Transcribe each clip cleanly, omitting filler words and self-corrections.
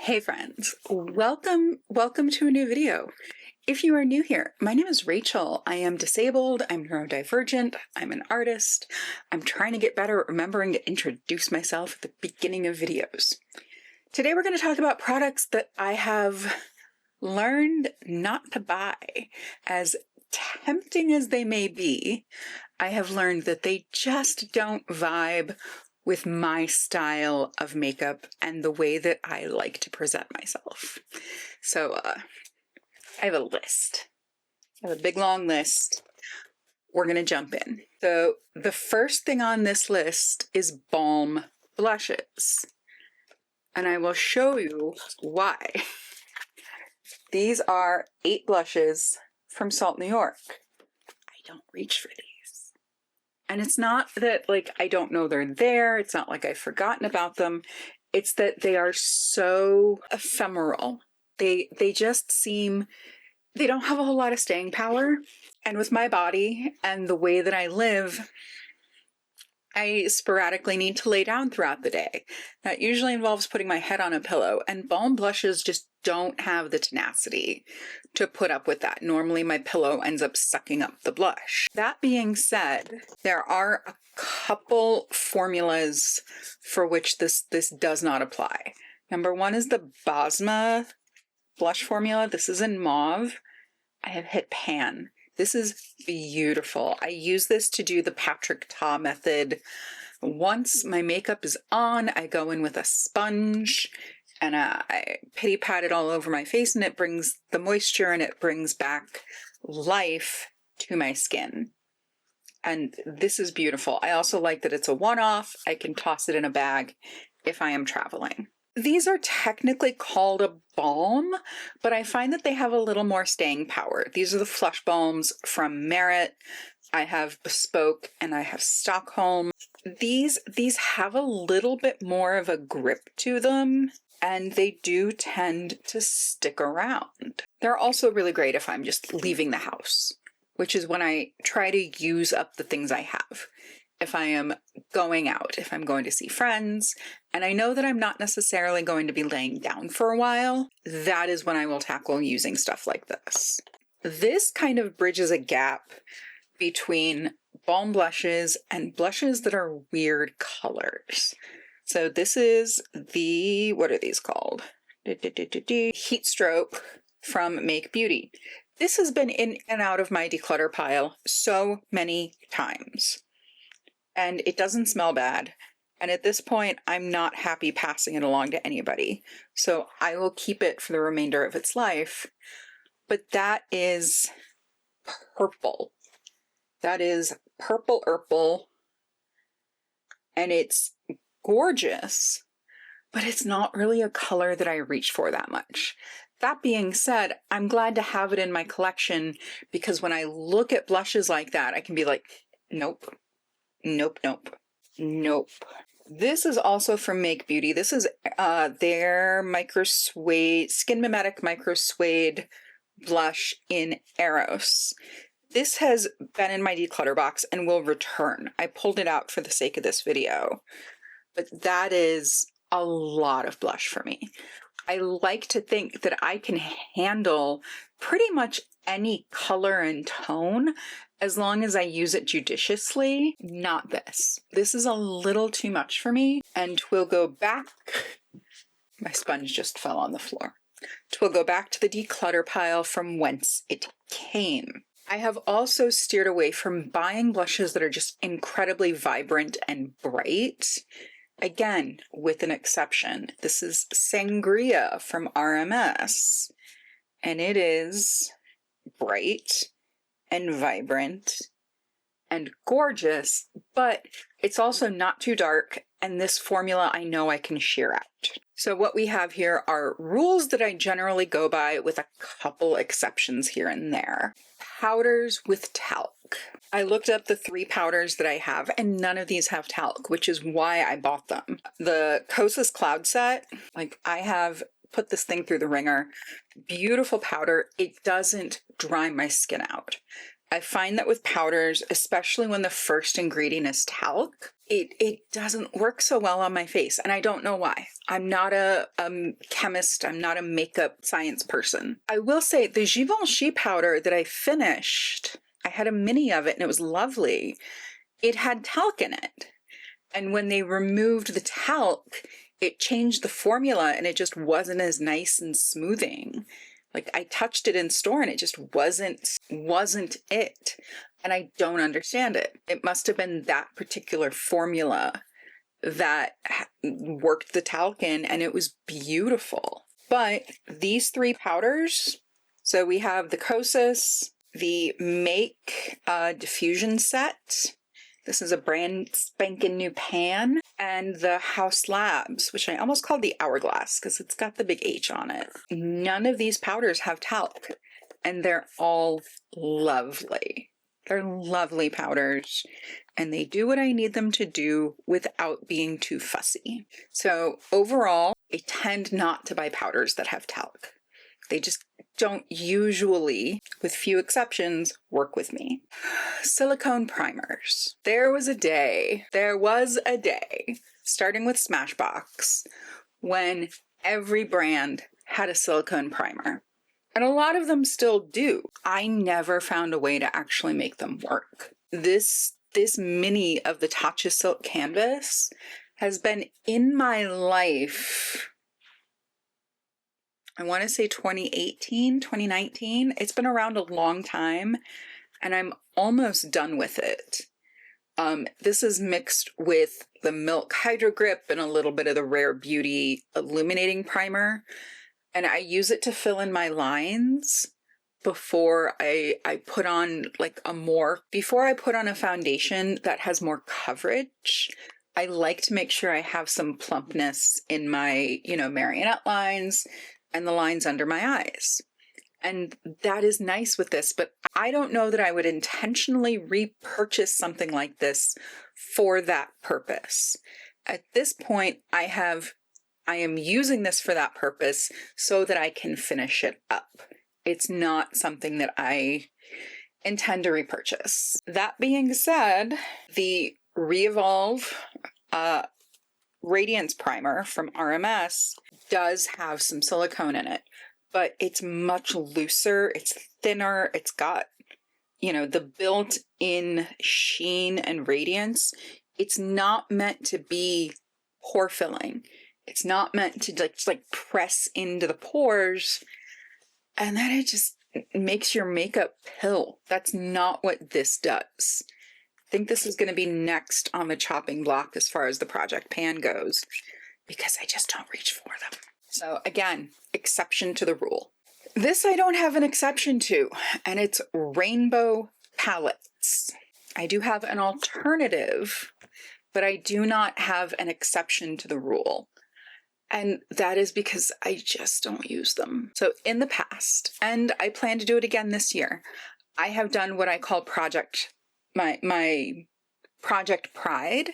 Hey friends, welcome to a new video. If you are new here, my name is Rachel. I am disabled, I'm neurodivergent, I'm an artist. I'm trying to get better at remembering to introduce myself at the beginning of videos. Today we're going to talk about products that I have learned not to buy. As tempting as they may be, I have learned that they just don't vibe with my style of makeup and the way that I like to present myself. So I have a list. I have a big long list. We're gonna jump in. So the first thing on this list is balm blushes. And I will show you why. These are 8 blushes from Salt, New York. I don't reach for these. And it's not that, like, I don't know they're there. It's not like I've forgotten about them. It's that they are so ephemeral. They just seem, they don't have a whole lot of staying power. And with my body and the way that I live, I sporadically need to lay down throughout the day. That usually involves putting my head on a pillow, and balm blushes just don't have the tenacity to put up with that. Normally my pillow ends up sucking up the blush. That being said, there are a couple formulas for which this does not apply. Number one is the Bosma blush formula. This is in mauve. I have hit pan. This is beautiful. I use this to do the Patrick Ta method. Once my makeup is on, I go in with a sponge and I pity pat it all over my face, and it brings the moisture and it brings back life to my skin. And this is beautiful. I also like that it's a one-off. I can toss it in a bag if I am traveling. These are technically called a balm, but I find that they have a little more staying power. These are the Flush Balms from Merit. I have Bespoke and I have Stockholm. These have a little bit more of a grip to them, and they do tend to stick around. They're also really great if I'm just leaving the house, which is when I try to use up the things I have. If I am going out, if I'm going to see friends, and I know that I'm not necessarily going to be laying down for a while, that is when I will tackle using stuff like this. This kind of bridges a gap between balm blushes and blushes that are weird colors. So this is the, what are these called? Heat Stroke from Make Beauty. This has been in and out of my declutter pile so many times. And it doesn't smell bad. And at this point, I'm not happy passing it along to anybody. So I will keep it for the remainder of its life. But that is purple. That is purple. And it's gorgeous, but it's not really a color that I reach for that much. That being said, I'm glad to have it in my collection, because when I look at blushes like that, I can be like, nope. Nope. This is also from Make Beauty. This is their micro suede, Skin Mimetic micro suede blush in Eros. This has been in my declutter box and will return. I pulled it out for the sake of this video, but that is a lot of blush for me. I like to think that I can handle pretty much any color and tone as long as I use it judiciously. Not this. This is a little too much for me, and we'll go back. My sponge just fell on the floor. We'll go back to the declutter pile from whence it came. I have also steered away from buying blushes that are just incredibly vibrant and bright. Again, with an exception. This is Sangria from RMS, and it is bright and vibrant and gorgeous, but it's also not too dark, and this formula I know I can sheer out. So what we have here are rules that I generally go by, with a couple exceptions here and there. Powders with talc. I looked up the 3 powders that I have, and none of these have talc, which is why I bought them. The Kosas Cloud Set, like, I have put this thing through the ringer. Beautiful powder. It doesn't dry my skin out. I find that with powders, especially when the first ingredient is talc, it doesn't work so well on my face, and I don't know why. I'm not a chemist. I'm not a makeup science person. I will say the Givenchy powder that I finished, I had a mini of it and it was lovely. It had talc in it. And when they removed the talc, it changed the formula and it just wasn't as nice and smoothing. Like I touched it in store and it just wasn't it. And I don't understand it. It must have been that particular formula that worked the talc in, and it was beautiful. But these three powders, so we have the Kosas, the Make diffusion set. This is a brand spanking new pan, and the House Labs, which I almost called the Hourglass because it's got the big H on it. None of these powders have talc, and they're all lovely. They're lovely powders, and they do what I need them to do without being too fussy. So overall, I tend not to buy powders that have talc. They just don't usually, with few exceptions, work with me. Silicone primers. There was a day, starting with Smashbox, when every brand had a silicone primer. And a lot of them still do. I never found a way to actually make them work. This mini of the Tatcha Silk Canvas has been in my life, I want to say 2018, 2019. It's been around a long time, and I'm almost done with it. This is mixed with the Milk Hydro Grip and a little bit of the Rare Beauty Illuminating Primer. And I use it to fill in my lines before I put on before I put on a foundation that has more coverage. I like to make sure I have some plumpness in my, marionette lines and the lines under my eyes. And that is nice with this, but I don't know that I would intentionally repurchase something like this for that purpose. At this point, I am using this for that purpose so that I can finish it up. It's not something that I intend to repurchase. That being said, the Re-Evolve Radiance Primer from RMS does have some silicone in it, but it's much looser, it's thinner, it's got, the built-in sheen and radiance. It's not meant to be pore filling. It's not meant to just press into the pores and then it just makes your makeup pill. That's not what this does. I think this is going to be next on the chopping block as far as the project pan goes, because I just don't reach for them. So again, exception to the rule. This I don't have an exception to, and it's rainbow palettes. I do have an alternative, but I do not have an exception to the rule. And that is because I just don't use them. So in the past, and I plan to do it again this year, I have done what I call my Project Pride,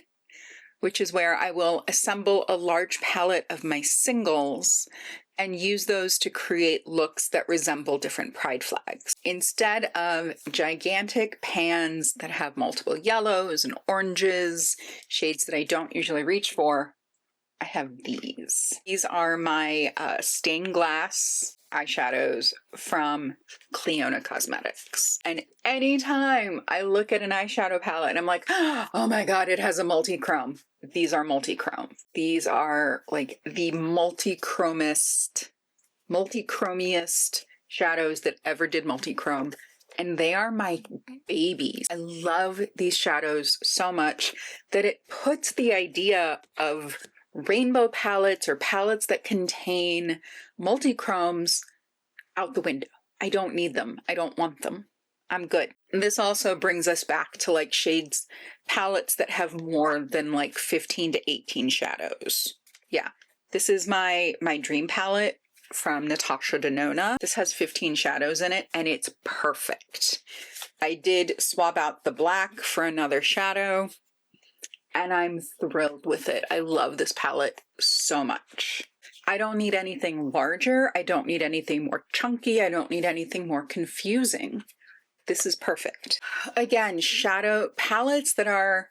which is where I will assemble a large palette of my singles and use those to create looks that resemble different pride flags. Instead of gigantic pans that have multiple yellows and oranges, shades that I don't usually reach for, I have these. These are my stained glass eyeshadows from Cliona Cosmetics. And anytime I look at an eyeshadow palette and I'm like, oh my God, it has a multi-chrome. These are multi-chrome. These are like the multi-chromiest shadows that ever did multi-chrome. And they are my babies. I love these shadows so much that it puts the idea of rainbow palettes or palettes that contain multi-chromes out the window. I don't need them. I don't want them. I'm good. And this also brings us back to shades, palettes that have more than 15 to 18 shadows. Yeah, this is my dream palette from Natasha Denona. This has 15 shadows in it and it's perfect. I did swap out the black for another shadow, and I'm thrilled with it. I love this palette so much. I don't need anything larger. I don't need anything more chunky. I don't need anything more confusing. this is perfect. Again, shadow palettes that are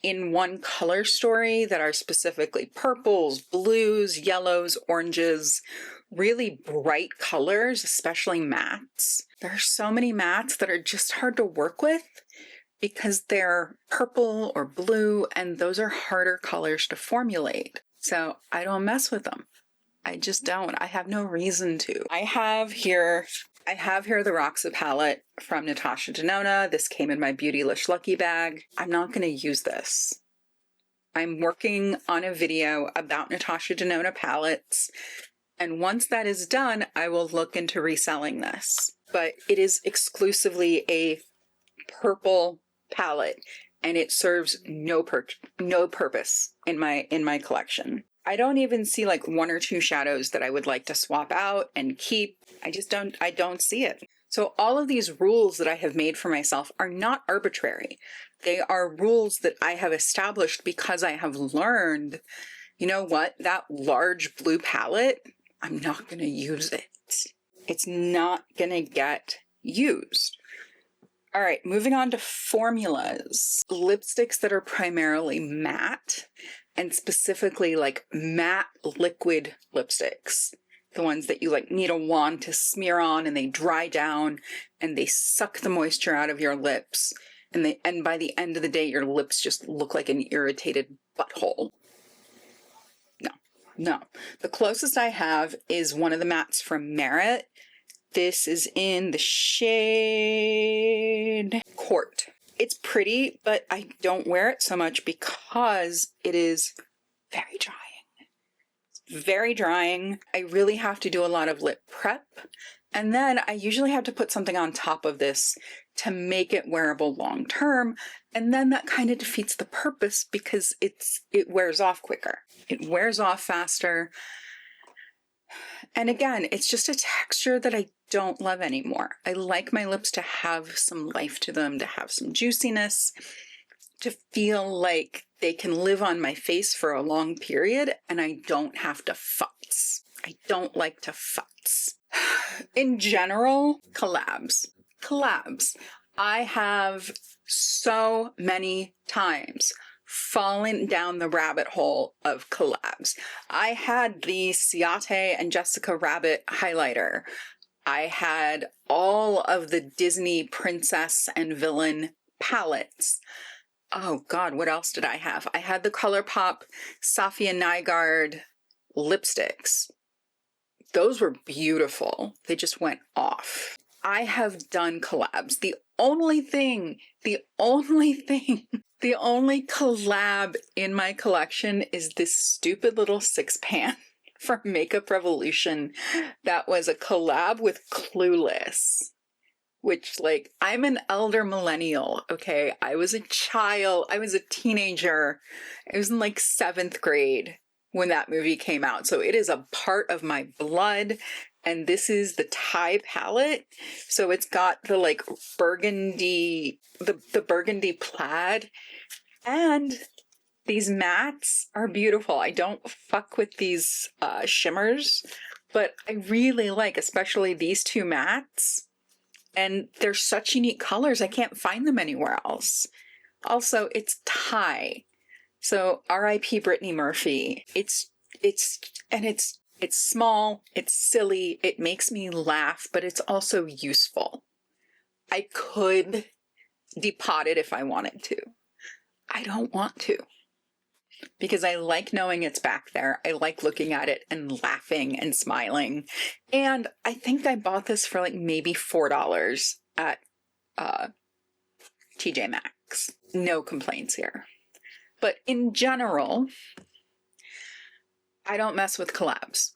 in one color story, that are specifically purples, blues, yellows, oranges, really bright colors, especially mattes. There are so many mattes that are just hard to work with because they're purple or blue, and those are harder colors to formulate. So I don't mess with them. I just don't. I have no reason to. I have here the Roxa palette from Natasha Denona. This came in my Beautylish Lucky bag. I'm not going to use this. I'm working on a video about Natasha Denona palettes, and once that is done, I will look into reselling this. But it is exclusively a purple palette, and it serves no purpose in my collection. I don't even see like one or two shadows that I would like to swap out and keep. I don't see it. So all of these rules that I have made for myself are not arbitrary. They are rules that I have established because I have learned, you know what, that large blue palette, I'm not going to use it. It's not going to get used. All right, moving on to formulas. Lipsticks that are primarily matte, and specifically like matte liquid lipsticks. The ones that you like need a wand to smear on and they dry down and they suck the moisture out of your lips. And by the end of the day, your lips just look like an irritated butthole. No. The closest I have is one of the mattes from Merit. This is in the shade Court. It's pretty, but I don't wear it so much because it is very drying. It's very drying. I really have to do a lot of lip prep. And then I usually have to put something on top of this to make it wearable long term. And then that kind of defeats the purpose because it wears off quicker. It wears off faster. And again, it's just a texture that I don't love anymore. I like my lips to have some life to them, to have some juiciness, to feel like they can live on my face for a long period and I don't have to futz. I don't like to futz. In general, collabs. I have so many times fallen down the rabbit hole of collabs. I had the Ciate and Jessica Rabbit highlighter. I had all of the Disney princess and villain palettes. Oh God, what else did I have? I had the ColourPop Safia Nygaard lipsticks. Those were beautiful. They just went off. I have done collabs. The only collab in my collection is this stupid little 6-pan from Makeup Revolution that was a collab with Clueless. Which, like, I'm an elder millennial, okay? I was a child. I was a teenager. I was in, like, 7th grade when that movie came out. So it is a part of my blood. And this is the Thai palette. So it's got the, like, burgundy, the burgundy plaid. And these mattes are beautiful. I don't fuck with these shimmers. But I really like, especially these two mattes. And they're such unique colors, I can't find them anywhere else. Also, it's Thai. So R.I.P. Brittany Murphy. It's small, it's silly, it makes me laugh, but it's also useful. I could depot it if I wanted to. I don't want to. Because I like knowing it's back there. I like looking at it and laughing and smiling. And I think I bought this for like maybe $4 at TJ Maxx. No complaints here. But in general, I don't mess with collabs.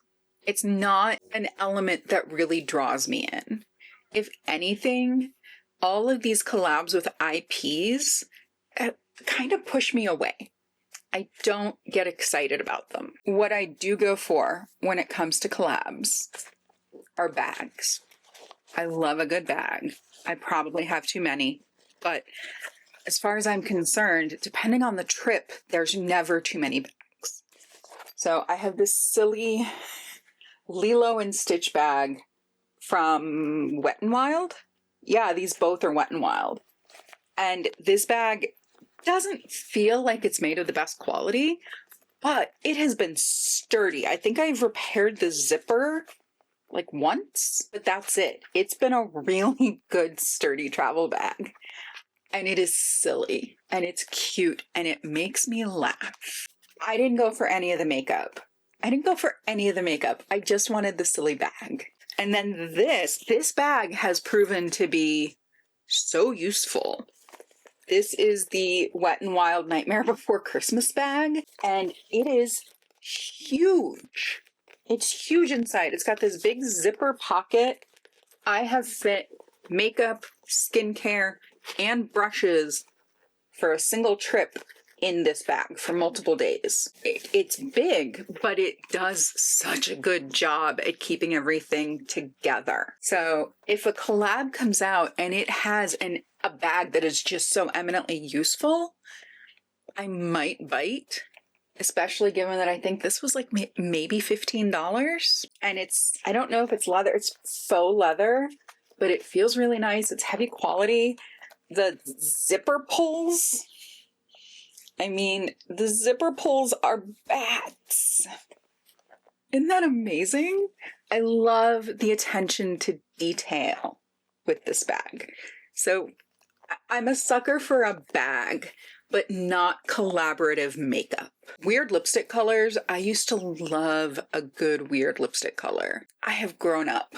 It's not an element that really draws me in. If anything, all of these collabs with IPs kind of push me away. I don't get excited about them. What I do go for when it comes to collabs are bags. I love a good bag. I probably have too many, but as far as I'm concerned, depending on the trip, there's never too many bags. So I have this silly Lilo and Stitch bag from Wet n Wild. Yeah, these both are Wet n Wild. And this bag doesn't feel like it's made of the best quality, but it has been sturdy. I think I've repaired the zipper like once, but that's it. It's been a really good, sturdy travel bag. And it is silly, and it's cute, and it makes me laugh. I didn't go for any of the makeup. I just wanted the silly bag. And then this bag has proven to be so useful. This is the Wet n Wild Nightmare Before Christmas bag, and it is huge. It's huge inside. It's got this big zipper pocket. I have fit makeup, skincare, and brushes for a single trip in this bag for multiple days. It's big, but it does such a good job at keeping everything together. So if a collab comes out and it has a bag that is just so eminently useful, I might bite, especially given that I think this was like maybe $15. And I don't know if it's leather, it's faux leather, but it feels really nice. It's heavy quality. The zipper pulls, the zipper pulls are bats. Isn't that amazing? I love the attention to detail with this bag. So I'm a sucker for a bag, but not collaborative makeup. Weird lipstick colors. I used to love a good weird lipstick color. I have grown up.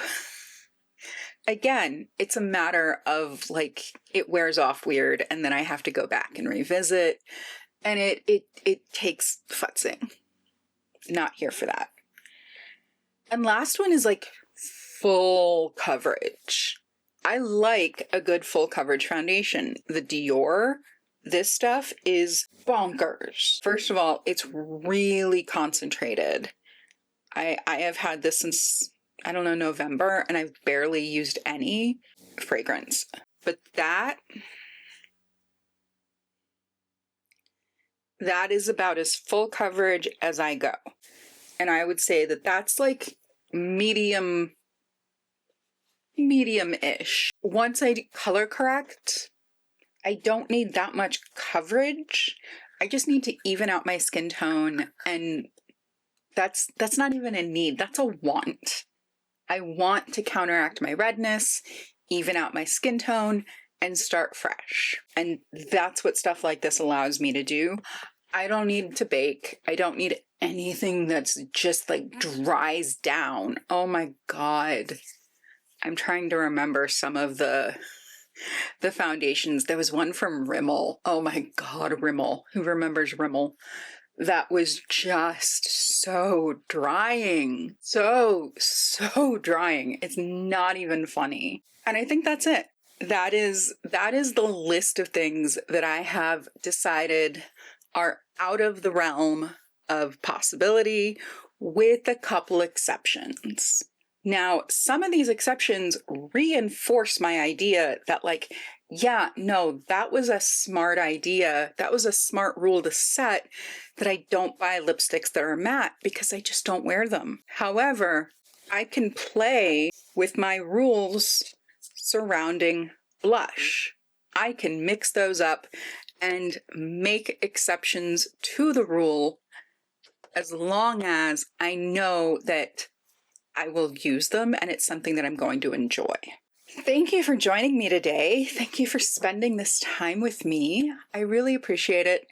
Again, it's a matter of like, it wears off weird and then I have to go back and revisit. And it takes futzing. Not here for that. And last one is like full coverage. I like a good full coverage foundation. The Dior, this stuff is bonkers. First of all, it's really concentrated. I have had this since, I don't know, November, and I've barely used any fragrance. But that is about as full coverage as I go. And I would say that that's like medium-ish. Once I color correct, I don't need that much coverage. I just need to even out my skin tone, and that's not even a need, that's a want. I want to counteract my redness, even out my skin tone, and start fresh. And that's what stuff like this allows me to do. I don't need to bake. I don't need anything that's just like dries down. Oh my God. I'm trying to remember some of the foundations. There was one from Rimmel. Oh my God, Rimmel. Who remembers Rimmel? That was just so drying. So drying. It's not even funny. And I think that's it. That is the list of things that I have decided are out of the realm of possibility, with a couple exceptions. Now, some of these exceptions reinforce my idea that like, yeah, no, that was a smart idea. That was a smart rule to set, that I don't buy lipsticks that are matte because I just don't wear them. However, I can play with my rules surrounding blush. I can mix those up and make exceptions to the rule as long as I know that I will use them and it's something that I'm going to enjoy. Thank you for joining me today. Thank you for spending this time with me. I really appreciate it.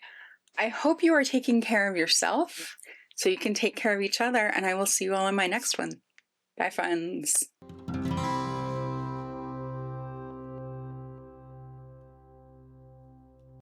I hope you are taking care of yourself so you can take care of each other, and I will see you all in my next one. Bye, friends.